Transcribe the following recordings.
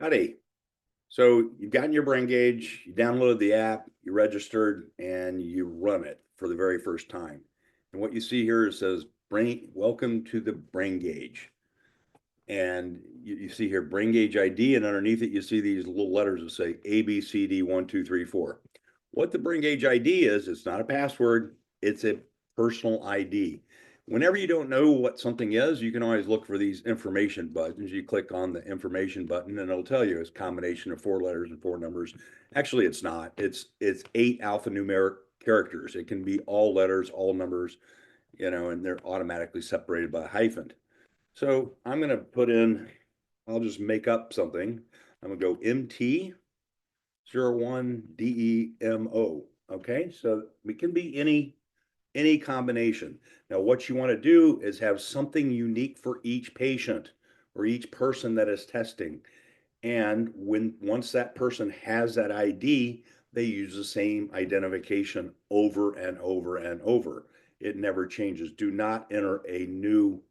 Howdy. So you've gotten your brain gauge, you downloaded the app, you registered, and you run it for the very first time. And what you see here says brain, welcome to the brain gauge. And you see here brain gauge ID, and underneath it, you see these little letters that say ABCD 1 2 3 4. What the brain gauge ID is, it's not a password, it's a personal ID. Whenever you don't know what something is, you can always look for these information buttons. You click on the information button and it'll tell you it's a combination of 4 letters and 4 numbers. Actually, it's not. It's 8 alphanumeric characters. It can be all letters, all numbers, and they're automatically separated by a hyphen. So I'm going to put in, I'll just make up something. I'm going to go MT01DEMO. Okay, so it can be any combination. Now, what you want to do is have something unique for each patient or each person that is testing. And once that person has that ID, they use the same identification over and over and over. It never changes. Do not enter a new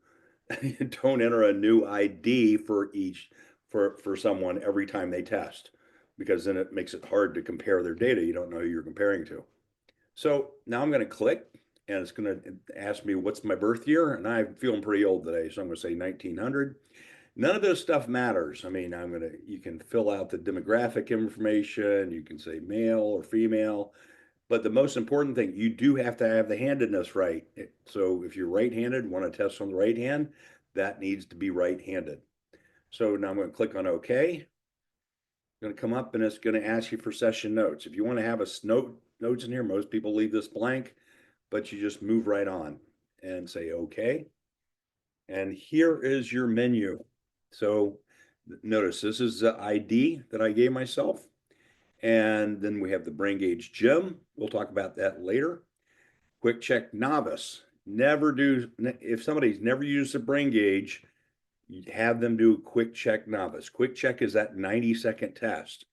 don't enter a new ID for each for someone every time they test, because then it makes it hard to compare their data. You don't know who you're comparing to. So now I'm going to click, and it's going to ask me what's my birth year, and I'm feeling pretty old today, so I'm going to say 1900. None of this stuff matters. I mean, you can fill out the demographic information, you can say male or female, but the most important thing, you do have to have the handedness right. So if you're right-handed, want to test on the right hand, that needs to be right-handed. So now I'm going to click on OK. It's going to come up and it's going to ask you for session notes. If you want to have a notes in here, most people leave this blank, but you just move right on and say OK. And here is your menu. So notice this is the ID that I gave myself. And then we have the brain gauge gym. We'll talk about that later. QuickCheck novice. Never do, if somebody's never used a brain gauge, you have them do QuickCheck novice. QuickCheck is that 90-second test.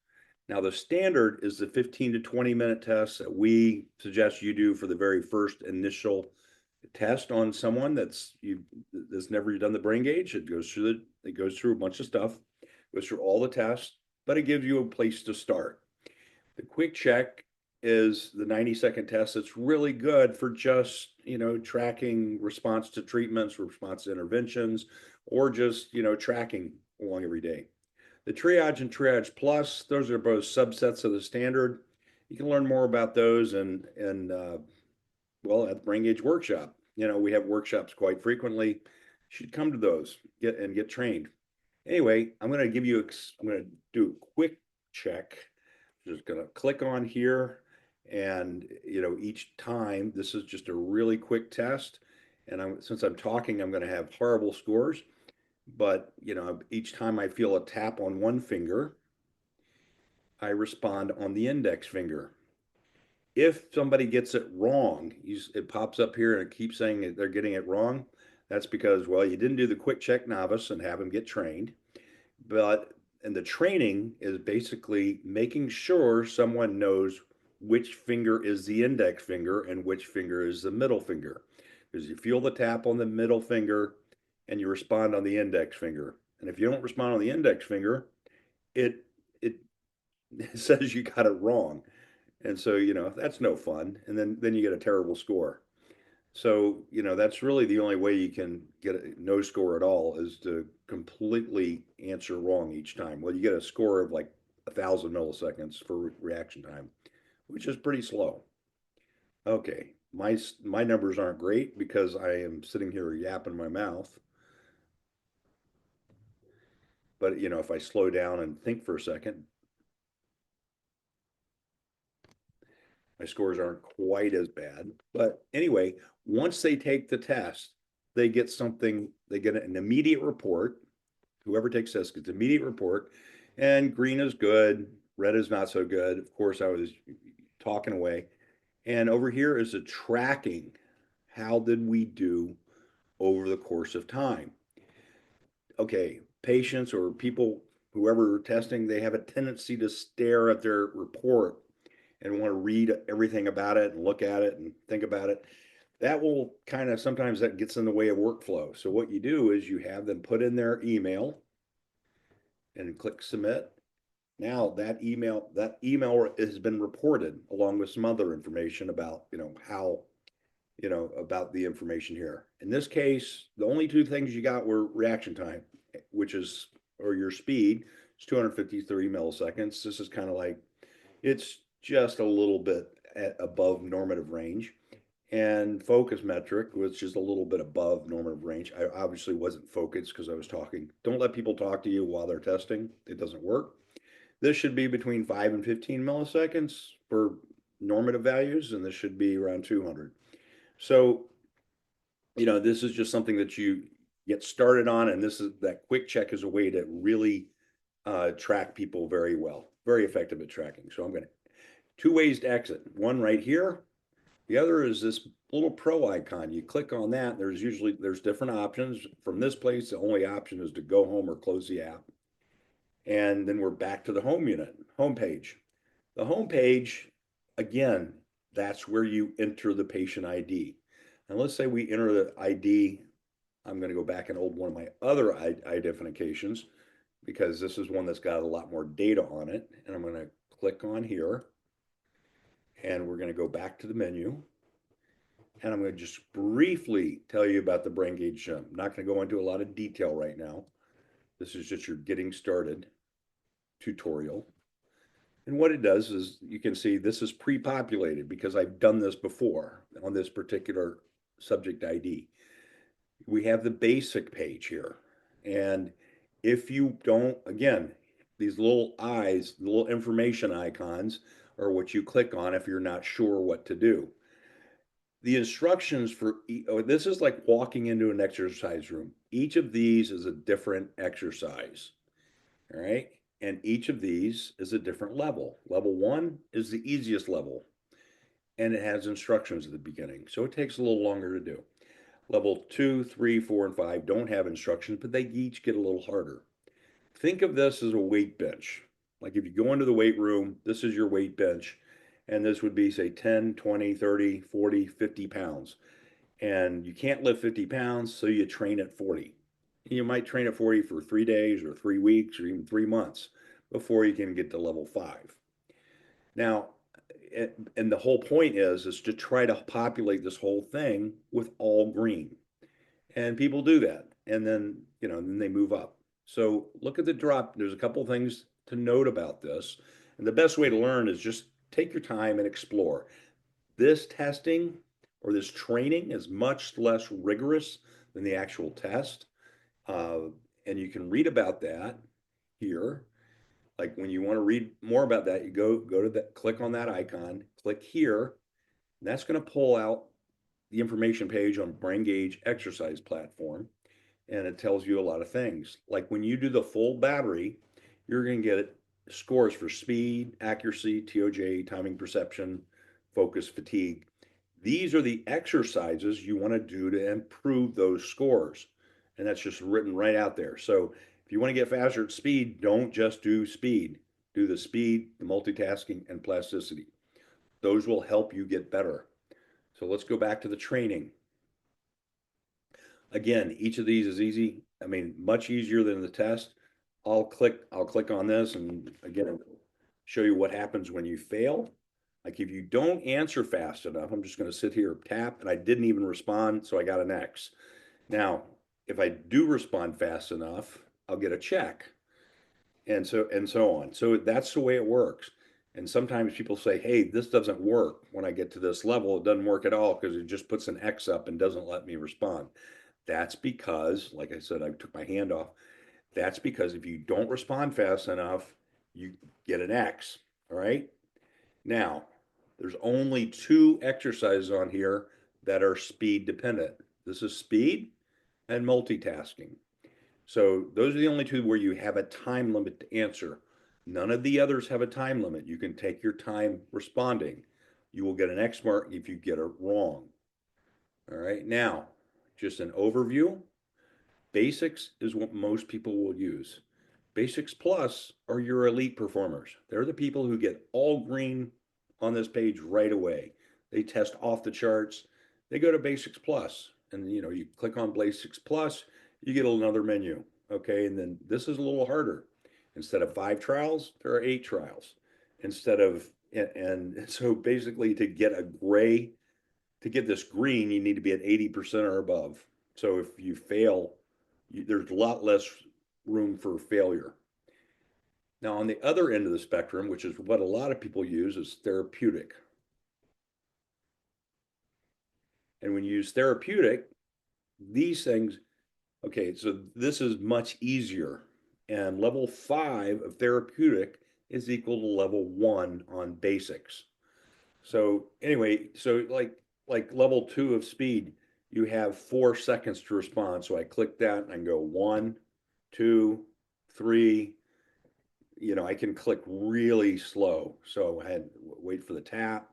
Now, the standard is the 15 to 20-minute test that we suggest you do for the very first initial test on someone that's never done the brain gauge. It goes through a bunch of stuff, goes through all the tests, but it gives you a place to start. The quick check is the 90-second test. It's really good for just, tracking response to treatments, response to interventions, or just, tracking along every day. The triage and triage plus, those are both subsets of the standard. You can learn more about those well, at the Brain Gauge workshop. We have workshops quite frequently. You should come to those, get trained. Anyway, I'm going to do a quick check. Just going to click on here, and each time, this is just a really quick test. And since I'm talking, I'm going to have horrible scores. But each time I feel a tap on one finger, I respond on the index finger. If somebody gets it wrong, it pops up here and it keeps saying they're getting it wrong. That's because, well, you didn't do the quick check novice and have them get trained. And the training is basically making sure someone knows which finger is the index finger and which finger is the middle finger. Because you feel the tap on the middle finger and you respond on the index finger. And if you don't respond on the index finger, it it says you got it wrong. And so, that's no fun. And then you get a terrible score. So, that's really the only way you can get no score at all is to completely answer wrong each time. Well, you get a score of like 1,000 milliseconds for reaction time, which is pretty slow. Okay, my numbers aren't great because I am sitting here yapping my mouth. But if I slow down and think for a second, my scores aren't quite as bad. But anyway, once they take the test, they get an immediate report. Whoever takes this gets an immediate report, and green is good, red is not so good. Of course, I was talking away. And over here is the tracking. How did we do over the course of time? Okay, patients or people, whoever testing, they have a tendency to stare at their report and want to read everything about it and look at it and think about it. That will kind of sometimes that gets in the way of workflow. So what you do is you have them put in their email and click submit. Now that email has been reported along with some other information about, how, about the information here. In this case, the only two things you got were reaction time, which is, or your speed, it's 253 milliseconds. This is kind of like, it's just a little bit above normative range. And focus metric, which is a little bit above normative range. I obviously wasn't focused because I was talking. Don't let people talk to you while they're testing. It doesn't work. This should be between 5 and 15 milliseconds for normative values, and this should be around 200. So, this is just something that you get started on, and that QuickCheck is a way to really track people very well, very effective at tracking. So I'm going to, two ways to exit. One right here. The other is this little pro icon. You click on that. There's different options. From this place, the only option is to go home or close the app. And then we're back to the home unit, home page. The home page, again, that's where you enter the patient ID. And let's say we enter the ID. I'm going to go back and hold one of my other identifications because this is one that's got a lot more data on it. And I'm going to click on here. And we're going to go back to the menu. And I'm going to just briefly tell you about the brain gauge. I'm not going to go into a lot of detail right now. This is just your getting started tutorial. And what it does is you can see this is pre-populated because I've done this before on this particular subject ID. We have the basic page here. And if you don't, again, these little eyes, the little information icons are what you click on if you're not sure what to do. The instructions for this is like walking into an exercise room. Each of these is a different exercise. All right. And each of these is a different level. Level 1 is the easiest level, and it has instructions at the beginning. So it takes a little longer to do. Level 2, 3, 4, and 5 don't have instructions, but they each get a little harder. Think of this as a weight bench. Like if you go into the weight room, this is your weight bench, and this would be, say, 10, 20, 30, 40, 50 pounds. And you can't lift 50 pounds, so you train at 40. You might train at 40 for 3 days or 3 weeks or even 3 months before you can get to level 5. Now, and the whole point is to try to populate this whole thing with all green. And people do that. And then they move up. So look at the drop. There's a couple things to note about this. And the best way to learn is just take your time and explore. This testing or this training is much less rigorous than the actual test. And you can read about that here. Like when you want to read more about that, you go to that, click on that icon, click here, and that's going to pull out the information page on Brain Gauge exercise platform. And it tells you a lot of things. Like when you do the full battery, you're going to get scores for speed, accuracy, TOJ, timing perception, focus, fatigue. These are the exercises you want to do to improve those scores. And that's just written right out there. So if you want to get faster at speed, don't just do speed. Do the speed, the multitasking, and plasticity. Those will help you get better. So let's go back to the training. Again, each of these is easy. I mean, much easier than the test. I'll click on this and again, show you what happens when you fail. Like if you don't answer fast enough, I'm just going to sit here, tap, and I didn't even respond, so I got an X. Now, if I do respond fast enough, I'll get a check, and so on. So that's the way it works. And sometimes people say, "Hey, this doesn't work when I get to this level. It doesn't work at all because it just puts an X up and doesn't let me respond." That's because, like I said, I took my hand off. That's because if you don't respond fast enough, you get an X. All right. Now, there's only 2 exercises on here that are speed dependent. This is speed and multitasking. So those are the only 2 where you have a time limit to answer. None of the others have a time limit. You can take your time responding. You will get an X mark if you get it wrong. All right, now, just an overview. Basics is what most people will use. Basics Plus are your elite performers. They're the people who get all green on this page right away. They test off the charts. They go to Basics Plus, and you click on Basics Plus, you get another menu. Okay, and then this is a little harder. Instead of 5 trials, there are 8 trials. Instead of, and so basically to get a gray, to get this green, you need to be at 80% or above. So if you fail, there's a lot less room for failure. Now, on the other end of the spectrum, which is what a lot of people use, is therapeutic. And when you use therapeutic, these things, okay, so this is much easier. And level 5 of therapeutic is equal to level 1 on basics. So anyway, so like level 2 of speed, you have 4 seconds to respond. So I click that and I go 1, 2, 3. I can click really slow. So I had wait for the tap.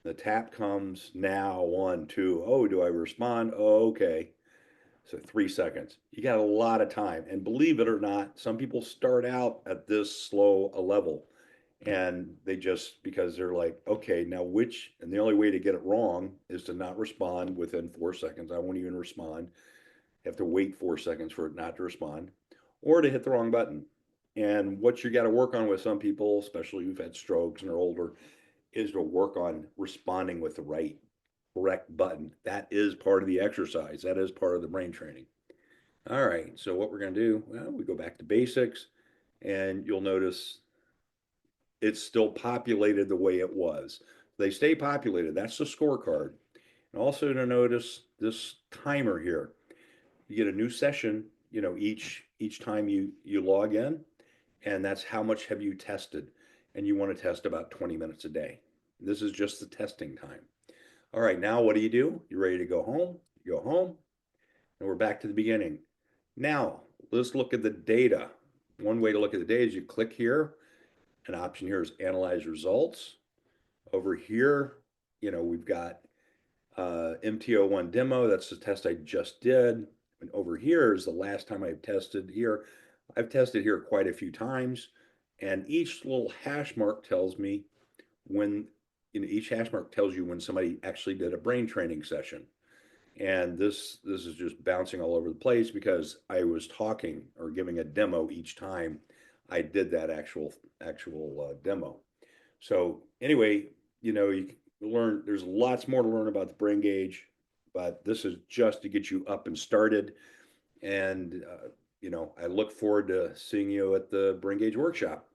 The tap comes now, 1, 2. Oh, do I respond? Oh, okay. So 3 seconds. You got a lot of time. And believe it or not, some people start out at this slow a level and they just, because they're like, okay, now and the only way to get it wrong is to not respond within 4 seconds. I won't even respond. You have to wait 4 seconds for it not to respond or to hit the wrong button. And what you got to work on with some people, especially who've had strokes and are older, is to work on responding with the correct button. That is part of the exercise. That is part of the brain training. All right, so what we're going to do, well, we go back to basics, and you'll notice it's still populated the way it was. They stay populated. That's the scorecard. And also to notice this timer here. You get a new session, each time you log in, and that's how much have you tested. And you want to test about 20 minutes a day. This is just the testing time. All right, now what do? You ready to go home? You go home, and we're back to the beginning. Now, let's look at the data. One way to look at the data is you click here. An option here is analyze results. Over here, we've got MTO1 demo. That's the test I just did. And over here is the last time I've tested here. I've tested here quite a few times. And each little hash mark tells me when, each hash mark tells you when somebody actually did a brain training session. And this is just bouncing all over the place because I was talking or giving a demo each time I did that actual demo. So anyway, you learn. There's lots more to learn about the brain gauge, but this is just to get you up and started. And I look forward to seeing you at the brain gauge workshop.